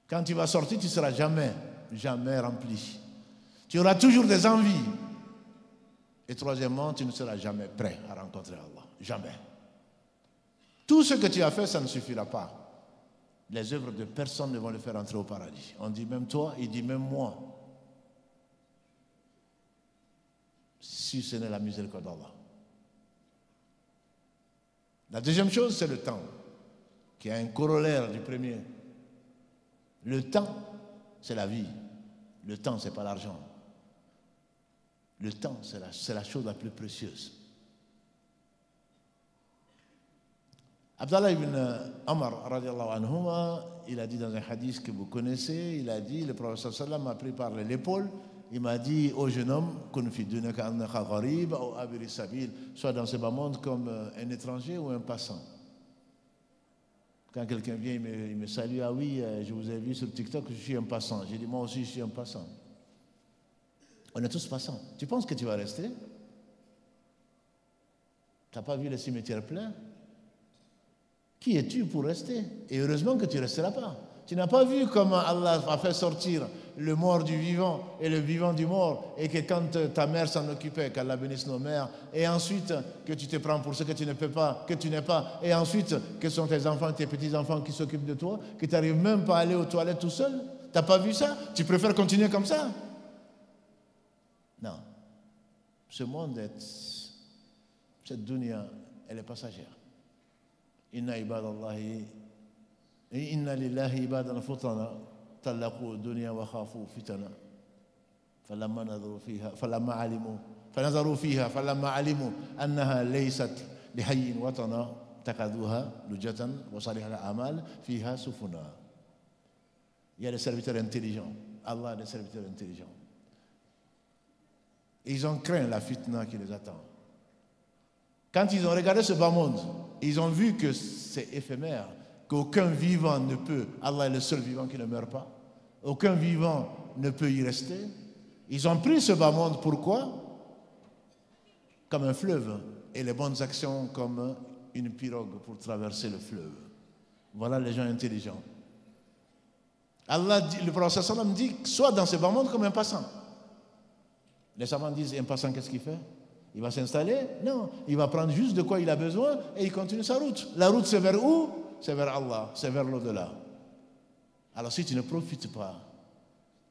Quand tu vas sortir, tu ne seras jamais rempli. Tu auras toujours des envies. Et troisièmement, tu ne seras jamais prêt à rencontrer Allah. Jamais. Tout ce que tu as fait, ça ne suffira pas. Les œuvres de personne ne vont le faire entrer au paradis. On dit même toi, il dit même moi. Si ce n'est la miséricorde d'Allah. La deuxième chose, c'est le temps, qui est un corollaire du premier. Le temps, c'est la vie. Le temps, ce n'est pas l'argent. Le temps, c'est la chose la plus précieuse. Abdallah ibn Omar, radiallahu anhuma, il a dit dans un hadith que vous connaissez, il a dit, le prophète sallam m'a pris par l'épaule, il m'a dit, ô jeune homme, sois dans ce bas monde comme un étranger ou un passant. Quand quelqu'un vient, il me salue, ah oui, je vous ai vu sur TikTok, je suis un passant. J'ai dit, moi aussi, je suis un passant. On est tous passants. Tu penses que tu vas rester? Tu n'as pas vu le cimetière plein? Qui es-tu pour rester? Et heureusement que tu ne resteras pas. Tu n'as pas vu comment Allah a fait sortir le mort du vivant et le vivant du mort, et que quand ta mère s'en occupait, qu'Allah bénisse nos mères, et ensuite que tu te prends pour ce que tu ne peux pas, que tu n'es pas, et ensuite que ce sont tes enfants, tes petits-enfants qui s'occupent de toi, que tu n'arrives même pas à aller aux toilettes tout seul? Tu n'as pas vu ça? Tu préfères continuer comme ça? Non. Ce monde, cette dunya, elle est passagère. Inna ibadallahi, inna lillahi ibadan futana, talaqu dunya wa khafu fitana. فلما نظروا فيها فلما علموا أنها ليست لحي وطنا اتخذوها لجة وصالح الأعمال فيها سفنا. Il y a des serviteurs intelligents. Allah a des serviteurs intelligents. Ils ont craint la fitna qui les attend. Quand ils ont regardé ce bas monde, ils ont vu que c'est éphémère, qu'aucun vivant ne peut, Allah est le seul vivant qui ne meurt pas, aucun vivant ne peut y rester. Ils ont pris ce bas monde, pourquoi? Comme un fleuve, et les bonnes actions comme une pirogue pour traverser le fleuve. Voilà les gens intelligents. Allah dit, le prophète sallam dit, sois dans ce bas monde comme un passant. Les savants disent, un passant, qu'est-ce qu'il fait? Il va s'installer? Non, il va prendre juste de quoi il a besoin et il continue sa route. La route, c'est vers où? C'est vers Allah, c'est vers l'au-delà. Alors si tu ne profites pas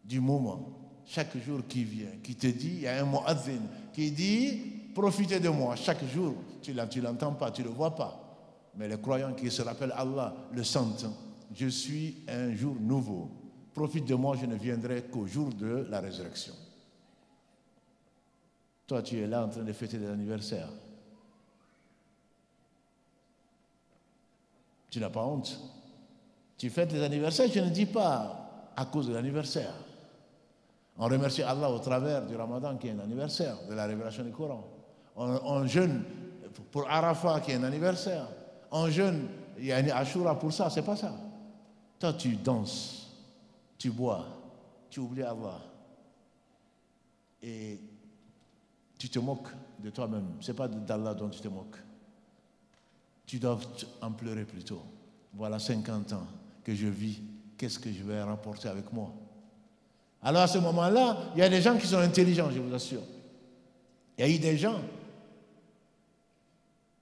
du moment, chaque jour qui vient, qui te dit, il y a un mu'adhin qui dit, profitez de moi. Chaque jour, tu ne l'entends pas, tu ne le vois pas. Mais les croyants qui se rappellent Allah le sentent. Je suis un jour nouveau. Profite de moi, je ne viendrai qu'au jour de la résurrection. Toi, tu es là en train de fêter des anniversaires. Tu n'as pas honte. Tu fêtes les anniversaires, je ne dis pas à cause de l'anniversaire. On remercie Allah au travers du Ramadan qui est un anniversaire, de la révélation du Coran. On jeûne pour Arafat qui est un anniversaire. On jeûne, il y a un Ashura pour ça, c'est pas ça. Toi, tu danses, tu bois, tu oublies Allah. Et tu te moques de toi-même. Ce n'est pas d'Allah dont tu te moques. Tu dois en pleurer plutôt. Voilà 50 ans que je vis. Qu'est-ce que je vais rapporter avec moi? Alors à ce moment-là, il y a des gens qui sont intelligents, je vous assure. Il y a eu des gens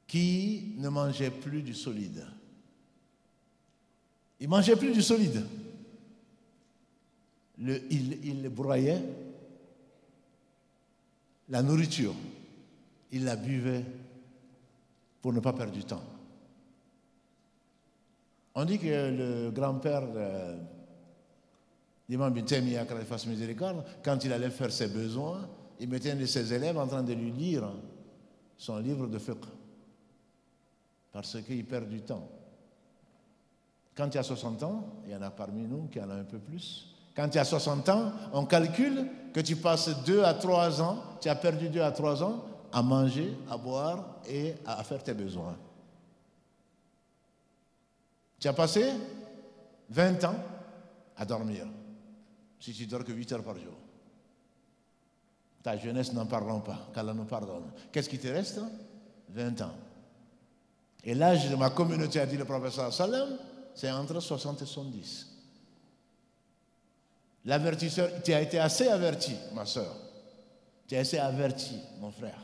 qui ne mangeaient plus du solide. Ils ne mangeaient plus du solide. Ils broyaient la nourriture, il la buvait pour ne pas perdre du temps. On dit que le grand-père d'Imam Ibn Taymiyyah, qu'Allah fasse miséricorde, quand il allait faire ses besoins, il mettait un de ses élèves en train de lui lire son livre de fiqh, parce qu'il perd du temps. Quand tu as 60 ans, il y en a parmi nous qui en ont un peu plus. Quand tu as 60 ans, on calcule que tu passes 2 à 3 ans, tu as perdu 2 à 3 ans à manger, à boire et à faire tes besoins. Tu as passé 20 ans à dormir, si tu dors que 8 heures par jour. Ta jeunesse, n'en parlons pas, qu'Allah nous pardonne. Qu'est-ce qui te reste? 20 ans. Et l'âge de ma communauté, a dit le professeur Salem, c'est entre 60 et 70. L'avertisseur, tu as été assez averti, ma soeur. Tu as assez averti, mon frère,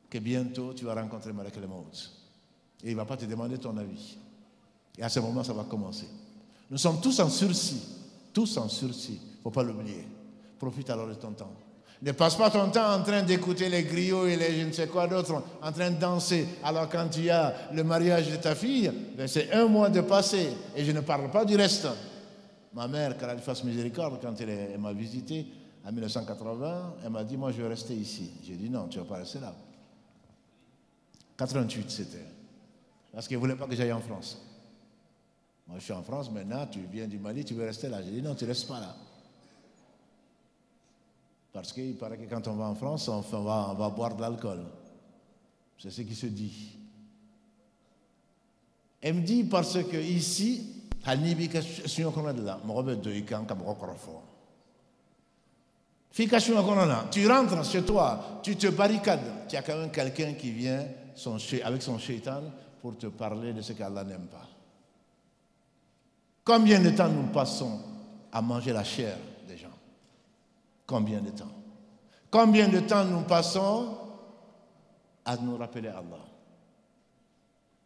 que bientôt tu vas rencontrer Malak el-Maut. Et il ne va pas te demander ton avis. Et à ce moment, ça va commencer. Nous sommes tous en sursis. Tous en sursis. Il ne faut pas l'oublier. Profite alors de ton temps. Ne passe pas ton temps en train d'écouter les griots et les je ne sais quoi d'autre, en train de danser. Alors quand tu as le mariage de ta fille, ben c'est 1 mois de passé. Et je ne parle pas du reste. Ma mère, qu'Allah lui fasse miséricorde, quand elle m'a visité en 1980, elle m'a dit, moi je vais rester ici. J'ai dit, non, tu ne vas pas rester là. 88 c'était. Parce qu'elle ne voulait pas que j'aille en France. Moi je suis en France maintenant, tu viens du Mali, tu veux rester là. J'ai dit, non, tu ne restes pas là. Parce qu'il paraît que quand on va en France, on va boire de l'alcool. C'est ce qui se dit. Elle me dit parce que ici, tu rentres chez toi, tu te barricades. Tu as quand même quelqu'un qui vient avec son shaitan pour te parler de ce qu'Allah n'aime pas. Combien de temps nous passons à manger la chair des gens? Combien de temps? Combien de temps nous passons à nous rappeler Allah?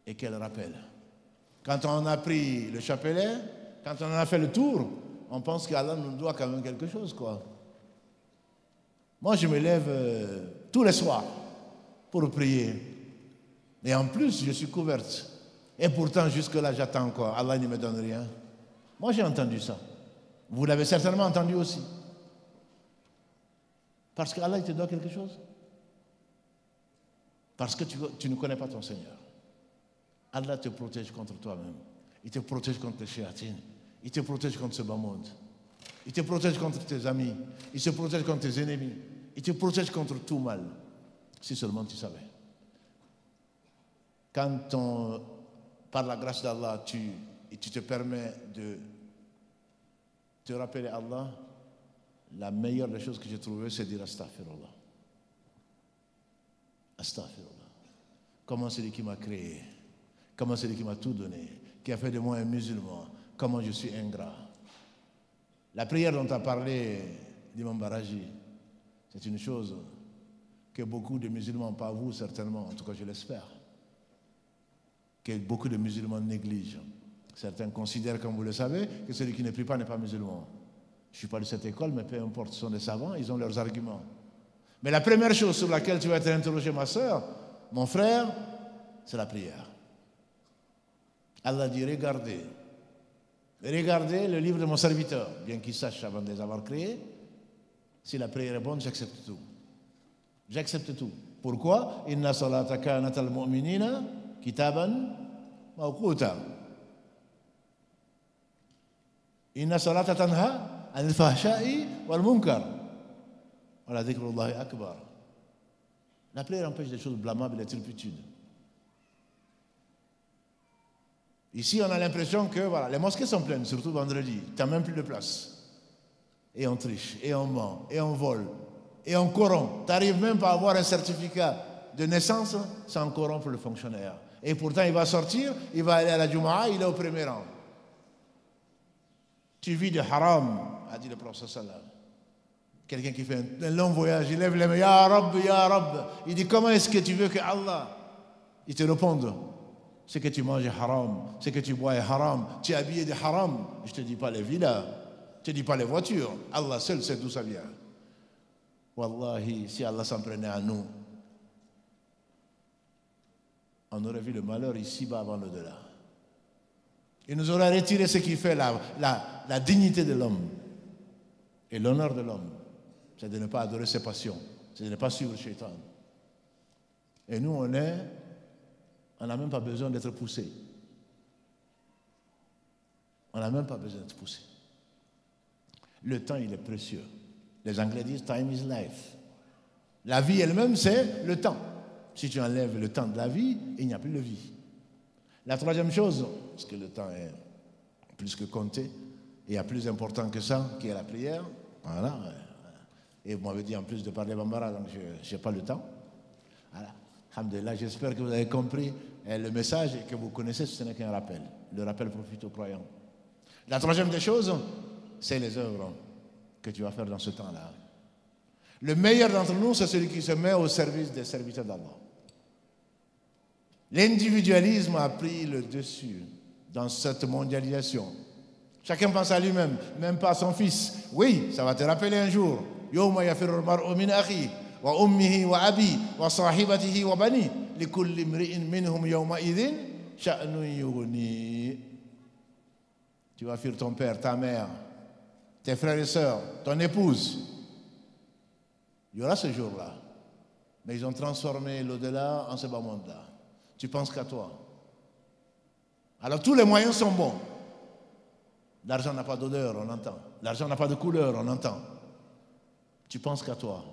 Et quel rappel? Quand on a pris le chapelet, quand on a fait le tour, on pense qu'Allah nous doit quand même quelque chose, quoi. Moi, je me lève tous les soirs pour prier. Et en plus, je suis couverte. Et pourtant, jusque-là, j'attends encore. Allah ne me donne rien. Moi, j'ai entendu ça. Vous l'avez certainement entendu aussi. Parce qu'Allah, il te doit quelque chose. Parce que tu ne connais pas ton Seigneur. Allah te protège contre toi-même. Il te protège contre les chéatines. Il te protège contre ce bas monde. Il te protège contre tes amis. Il se protège contre tes ennemis. Il te protège contre tout mal. Si seulement tu savais. Quand par la grâce d'Allah, tu te permets de te rappeler Allah, la meilleure des choses que j'ai trouvées, c'est de dire Astaghfirullah. Astaghfirullah. Comment celui qui m'a créé, comment celui qui m'a tout donné, qui a fait de moi un musulman, comment je suis ingrat. La prière dont a parlé l'imam Baraji, c'est une chose que beaucoup de musulmans, pas vous certainement, en tout cas je l'espère, que beaucoup de musulmans négligent. Certains considèrent, comme vous le savez, que celui qui ne prie pas n'est pas musulman. Je ne suis pas de cette école, mais peu importe, ce sont des savants, ils ont leurs arguments. Mais la première chose sur laquelle tu vas être interrogé, ma soeur, mon frère, c'est la prière. Allah dit, regardez le livre de mon serviteur, bien qu'il sache avant de les avoir créés, si la prière est bonne, j'accepte tout. J'accepte tout. Pourquoi? Inna salata kanat al-mu'minina kitaban mawquta. Inna salata tanha anil fahsha'i wal munkar. Wa dhikrullahi akbar. La prière empêche des choses blâmables et des turpitudes. Ici, on a l'impression que voilà, les mosquées sont pleines, surtout vendredi. Tu n'as même plus de place. Et on triche, et on ment, et on vole, et on corrompt. Tu n'arrives même pas à avoir un certificat de naissance sans corrompre le fonctionnaire. Et pourtant, il va sortir, il va aller à la Jumu'ah, il est au premier rang. Tu vis de haram, a dit le prophète sallallahu. Quelqu'un qui fait un long voyage, il lève les mains, Ya Rabb, Ya Rabb. Il dit, comment est-ce que tu veux que Allah, il te réponde? Ce que tu manges est haram, ce que tu bois est haram, tu es habillé de haram. Je ne te dis pas les villas, je ne te dis pas les voitures. Allah seul sait d'où ça vient. Wallahi, si Allah s'en prenait à nous, on aurait vu le malheur ici-bas avant l'au-delà. Il nous aurait retiré ce qui fait la dignité de l'homme et l'honneur de l'homme. C'est de ne pas adorer ses passions, c'est de ne pas suivre le shaitan. Et nous, on n'a même pas besoin d'être poussé. On n'a même pas besoin d'être poussé. Le temps, il est précieux. Les Anglais disent « time is life ». La vie elle-même, c'est le temps. Si tu enlèves le temps de la vie, il n'y a plus de vie. La troisième chose, parce que le temps est plus que compté, et il y a plus important que ça, qui est la prière. Voilà. Et vous m'avez dit en plus de parler Bambara, donc je n'ai pas le temps. Voilà. Alhamdulillah, j'espère que vous avez compris le message et que vous connaissez, ce n'est qu'un rappel. Le rappel profite aux croyants. La troisième des choses, c'est les œuvres que tu vas faire dans ce temps-là. Le meilleur d'entre nous, c'est celui qui se met au service des serviteurs d'Allah. L'individualisme a pris le dessus dans cette mondialisation. Chacun pense à lui-même, même pas à son fils. Oui, ça va te rappeler un jour. Yawma yafirru al-mar'u min akhihi wa ummihi wa abihi wa sahibatihi wa banihi likulli imri'in minhum yawma idhin sha'nun yughni. Tu vas fuir ton père, ta mère, tes frères et sœurs, ton épouse. Il y aura ce jour-là. Mais ils ont transformé l'au-delà en ce bas monde-là. Tu penses qu'à toi. Alors tous les moyens sont bons. L'argent n'a pas d'odeur, on entend. L'argent n'a pas de couleur, on entend. Tu penses qu'à toi.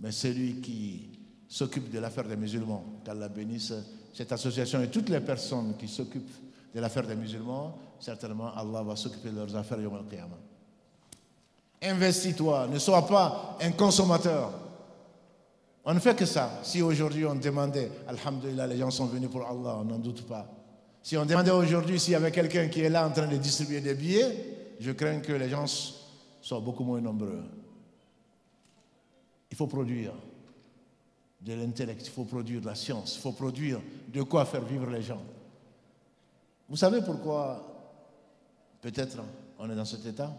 Mais celui qui s'occupe de l'affaire des musulmans, qu'Allah bénisse cette association et toutes les personnes qui s'occupent de l'affaire des musulmans, certainement Allah va s'occuper de leurs affaires yawm al-qiyamah. Investis-toi, ne sois pas un consommateur. On ne fait que ça. Si aujourd'hui on demandait, alhamdulillah, les gens sont venus pour Allah, on n'en doute pas. Si on demandait aujourd'hui s'il y avait quelqu'un qui est là en train de distribuer des billets, je crains que les gens soient beaucoup moins nombreux. Il faut produire de l'intellect, il faut produire de la science, il faut produire de quoi faire vivre les gens. Vous savez pourquoi peut-être on est dans cet état?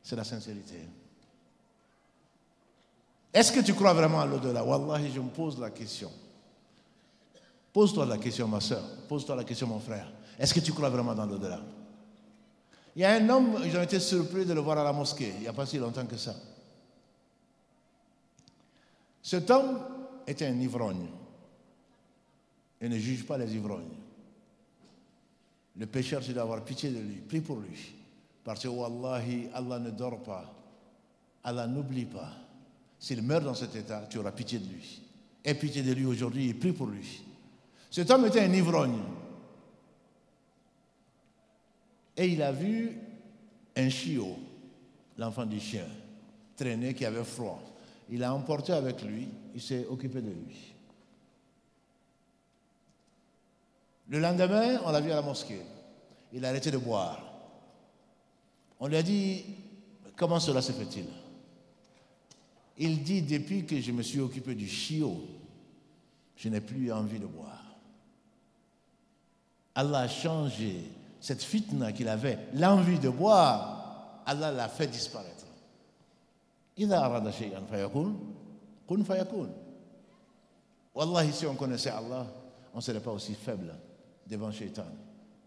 C'est la sincérité. Est-ce que tu crois vraiment à l'au-delà? Wallahi, je me pose la question. Pose-toi la question, ma soeur. Pose-toi la question, mon frère. Est-ce que tu crois vraiment dans l'au-delà? Il y a un homme, ils ont été surpris de le voir à la mosquée, il n'y a pas si longtemps que ça. Cet homme était un ivrogne. Et ne juge pas les ivrognes. Le pécheur, tu dois avoir pitié de lui, prie pour lui. Parce que, wallahi, Allah ne dort pas. Allah n'oublie pas. S'il meurt dans cet état, tu auras pitié de lui. Aie pitié de lui aujourd'hui et prie pour lui. Cet homme était un ivrogne. Et il a vu un chiot, l'enfant du chien, traîner, qui avait froid. Il l'a emporté avec lui, il s'est occupé de lui. Le lendemain, on l'a vu à la mosquée. Il a arrêté de boire. On lui a dit, comment cela se fait-il? Il dit, depuis que je me suis occupé du chiot, je n'ai plus envie de boire. Allah a changé cette fitna qu'il avait, l'envie de boire, Allah l'a fait disparaître. إذا أراد شيئا فيكون كن فيكون. Wallahi, si on connaissait Allah, on ne serait pas aussi faible devant Shaitan.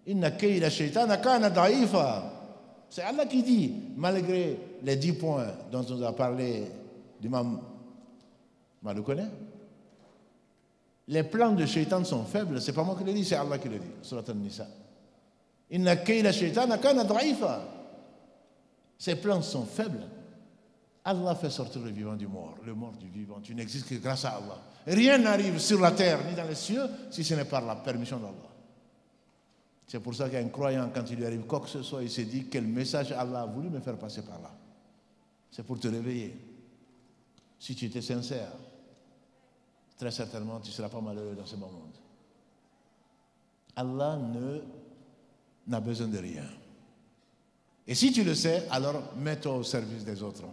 Inna kayda shaytana kana da'ifa. C'est Allah qui dit, malgré les 10 points dont on a parlé d'Imam Maloukoné, les plans de Shaitan sont faibles. C'est pas moi qui le dis, c'est Allah qui le dit. Surat An-Nisa. Inna kayda shaytana kana da'ifa. Ces plans sont faibles. Allah fait sortir le vivant du mort, le mort du vivant. Tu n'existes que grâce à Allah. Rien n'arrive sur la terre ni dans les cieux si ce n'est par la permission d'Allah. C'est pour ça qu'un croyant, quand il lui arrive quoi que ce soit, il se dit quel message Allah a voulu me faire passer par là. C'est pour te réveiller. Si tu étais sincère, très certainement tu ne seras pas malheureux dans ce bas monde. Allah n'a besoin de rien. Et si tu le sais, alors mets-toi au service des autres.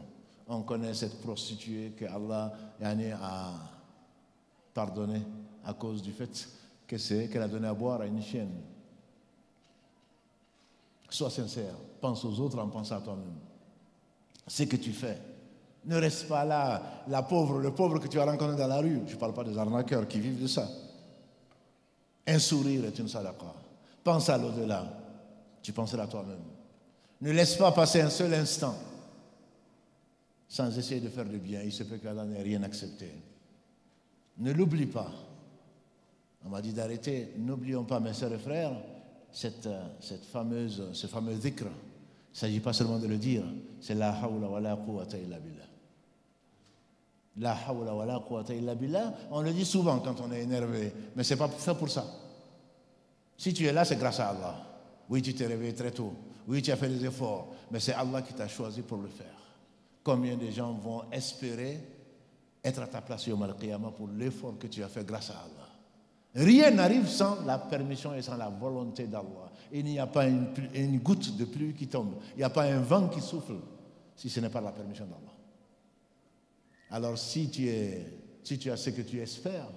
On connaît cette prostituée que Allah a pardonné à cause du fait qu'elle a donné à boire à une chienne. Sois sincère, pense aux autres en pensant à toi-même. Ce que tu fais, ne reste pas là, le pauvre que tu as rencontré dans la rue. Je ne parle pas des arnaqueurs qui vivent de ça. Un sourire est une sadaqa. Pense à l'au-delà, tu penseras à toi-même. Ne laisse pas passer un seul instant sans essayer de faire du bien. Il se peut qu'Allah n'ait rien accepté. Ne l'oublie pas. On m'a dit d'arrêter. N'oublions pas, mes sœurs et frères, ce fameux dhikr. Il ne s'agit pas seulement de le dire. C'est la hawla wa la quwwata illa billah. La hawla wa la quwwata illa billah. On le dit souvent quand on est énervé. Mais ce n'est pas fait pour ça. Si tu es là, c'est grâce à Allah. Oui, tu t'es réveillé très tôt. Oui, tu as fait des efforts. Mais c'est Allah qui t'a choisi pour le faire. combien de gens vont espérer être à ta place Yawm al-Qiyamah pour l'effort que tu as fait grâce à Allah. Rien n'arrive sans la permission et sans la volonté d'Allah. Il n'y a pas une goutte de pluie qui tombe. Il n'y a pas un vent qui souffle si ce n'est pas la permission d'Allah. Alors si tu as ce que tu espères,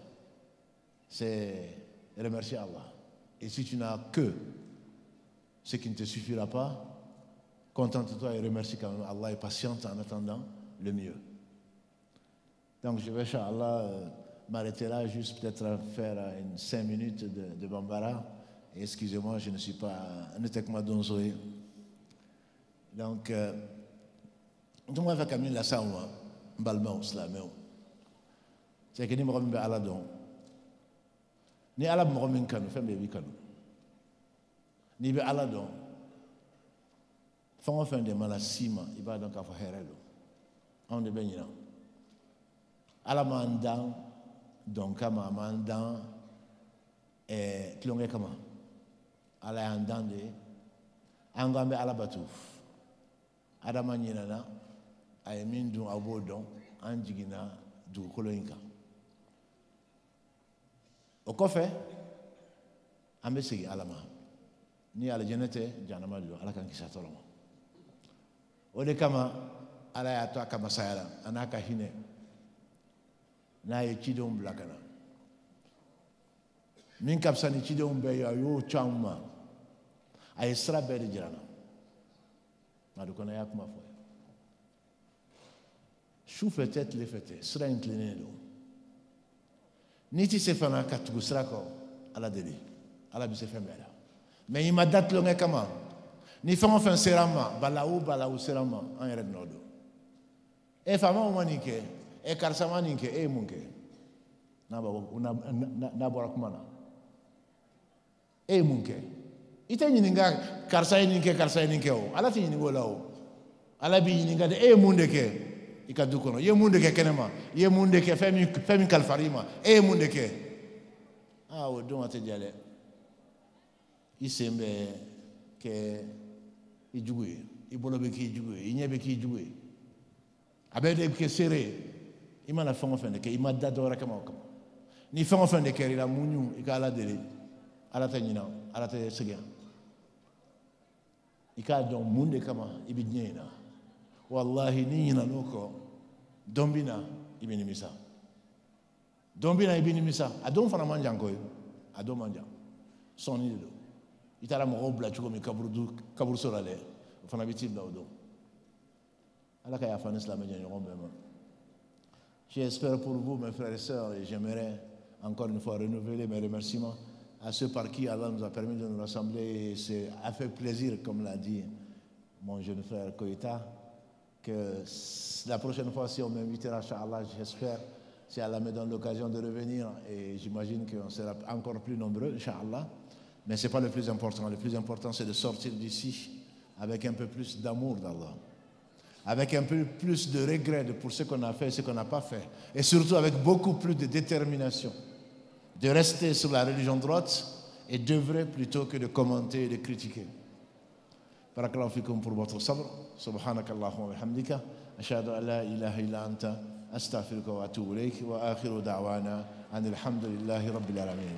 c'est remercier Allah. Et si tu n'as que ce qui ne te suffira pas, contente-toi et remercie quand même Allah et patiente en attendant le mieux. Donc je vais, Inch'Allah, m'arrêter là, juste peut-être faire 5 minutes de Bambara. Et excusez-moi, je ne suis pas un étecma donzoé. Donc, on va faire comme la saoua, balmao, slamao. C'est que ni me remet à la don. Ni à la me remet kanu, femme baby kanu. Ni be à la don. Fon fin de malasima, il va donc avoir herelo. On de benina. À la mandan, donc kama mandan, et klonge kama. À la andande, angambe à la batouf. Adama nyinana, ay mindu abodon, anjigina du koloinka. Au kofe, ambesigi alama. Ni ala jenete, janama du, ala kan kisatolama. Ode kama, ala ya toa kama sayala, anaka hine. Na ye chidon blakana. Min kapsani chidon be yo chama. Ay sra be de jirana. Madu kona ya kuma fo. Chou peut-être les fêtes, sera incliné l'eau. Niti se fana katugu sera ko ala deli, ala bi se femela. Mais il m'a dat longue kama. Ni fama fin serama, balaou serama en yere nodo. E fama o manike, e karsama ninke, e munke. Na bora kumana. E munke. Ite nyinga karsa ninke o. Ala ti nyingo la o. Ala bi nyinga de e munde ke. Ikadukono ye munde ke kenema ye munde ke femi kalfarima e munde ke o don ate jale isembe ke ijuwe ibolobe ke ijuwe inyebe ke ijuwe abede ke sere imana fango fende ke imadda dora kama ni fango fende ke la munyu ikala dele ala tanyina ala te sege ikala don munde kama ibidnyena wallahi ni na loko dombina ibini misa adon fana manja ngoy adon manja soni do itala mo obla chugo mi kaburu sorale fana bitim da odo ala ka ya fana islam je ngom bema. J'espère pour vous mes frères et sœurs et j'aimerais encore une fois renouveler mes remerciements à ceux par qui Allah nous a permis de nous rassembler et c'est a fait plaisir comme l'a dit mon jeune frère Koïta que la prochaine fois, si on m'invitera, Inch'Allah, j'espère, si Allah me donne l'occasion de revenir, et j'imagine qu'on sera encore plus nombreux, Inch'Allah. Mais ce n'est pas le plus important. Le plus important, c'est de sortir d'ici avec un peu plus d'amour d'Allah, avec un peu plus de regret pour ce qu'on a fait et ce qu'on n'a pas fait, et surtout avec beaucoup plus de détermination, de rester sur la religion droite et d'œuvrer plutôt que de commenter et de critiquer. بارك الله فيكم pour votre صبر سبحانك اللهم وبحمدك أشهد أن لا إله إلا أنت أستغفرك وأتوب إليك وآخر دعوانا أن الحمد لله رب العالمين.